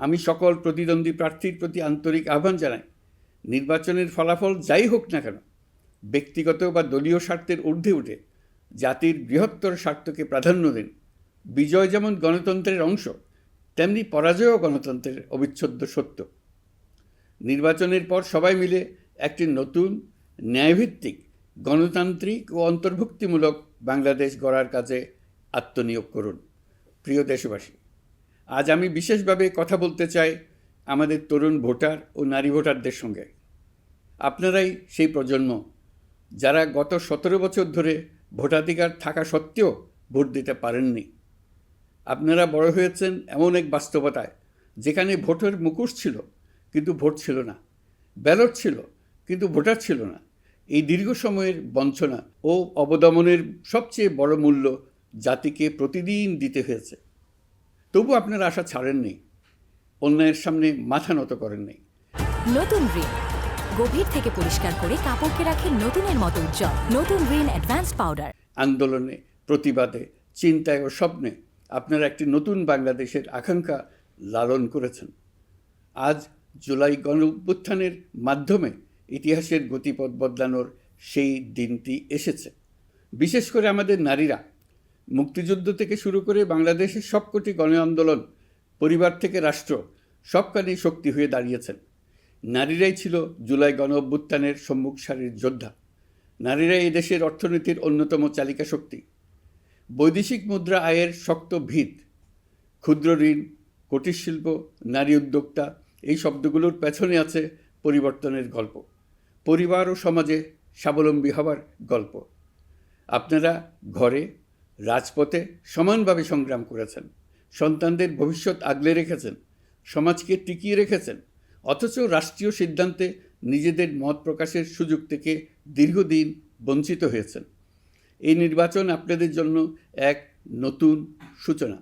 আমি সকল প্রতিদ্বন্দ্বী প্রার্থীর প্রতি আন্তরিক আহ্বান জানাই, নির্বাচনের ফলাফল যাই হোক না কেন, ব্যক্তিগত বা দলীয় স্বার্থের ঊর্ধ্বে উঠে জাতির বৃহত্তর স্বার্থকে প্রাধান্য দিন। বিজয় যেমন গণতন্ত্রের অংশ, তেমনি পরাজয়ও গণতন্ত্রের অবিচ্ছেদ্য সত্য। নির্বাচনের পর সবাই মিলে একটি নতুন, ন্যায়ভিত্তিক, গণতান্ত্রিক ও অন্তর্ভুক্তিমূলক বাংলাদেশ গড়ার কাজে আত্মনিয়োগ করুন। প্রিয় দেশবাসী, আজ আমি বিশেষভাবে কথা বলতে চাই আমাদের তরুণ ভোটার ও নারী ভোটারদের সঙ্গে। আপনারাই সেই প্রজন্ম যারা গত 17 বছর ধরে ভোটাধিকার থাকা সত্ত্বেও ভোট দিতে পারেননি। আপনারা বড় হয়েছেন এমন এক বাস্তবতায় যেখানে ভোটের মুখোশ ছিল কিন্তু ভোট ছিল না, ব্যালট ছিল কিন্তু ভোটার ছিল না। এই দীর্ঘ সময়ের বঞ্চনা ও অবদমনের সবচেয়ে বড় মূল্য জাতিকে প্রতিদিন দিতে হয়েছে। তবু আপনারা আশা ছাড়েননি, অন্যায়ের সামনে মাথা নত করেননি। নতুন রিন গভীর থেকে পরিষ্কার করে কাপড়কে রাখে নতুনের মতো উজ্জ্বল। নতুন রিন অ্যাডভান্সড পাউডার। আন্দোলনে, প্রতিবাদে, চিন্তায় ও স্বপ্নে আপনারা একটি নতুন বাংলাদেশের আকাঙ্ক্ষা লালন করেছেন। আজ জুলাই গণঅভ্যুত্থানের মাধ্যমে ইতিহাসের গতিপথ বদলানোর সেই দিনটি এসেছে। বিশেষ করে আমাদের নারীরা মুক্তিযুদ্ধ থেকে শুরু করে বাংলাদেশের সবকটি গণ আন্দোলন, পরিবার থেকে রাষ্ট্র, সবখানেই শক্তি হয়ে দাঁড়িয়েছেন। নারীরাই ছিল জুলাই গণঅভ্যুত্থানের সম্মুখ সারির যোদ্ধা। নারীরাই এই দেশের অর্থনীতির অন্যতম চালিকা শক্তি। বৈদেশিক মুদ্রা আয়ের শক্ত ভিত, ক্ষুদ্র ঋণ, কুটির শিল্প, নারী উদ্যোক্তা, এই শব্দগুলোর পেছনে আছে পরিবর্তনের গল্প, পরিবার ও সমাজে স্বাবলম্বী হবার গল্প। আপনারা ঘরে, রাজপথে সমানভাবে সংগ্রাম করেছেন, সন্তানদের ভবিষ্যৎ আগলে রেখেছেন, সমাজকে টিকিয়ে রেখেছেন, অথচ রাষ্ট্রীয় সিদ্ধান্তে নিজেদের মত প্রকাশের সুযোগ থেকে দীর্ঘদিন বঞ্চিত হয়েছেন। এই নির্বাচন আপনাদের জন্য এক নতুন সূচনা।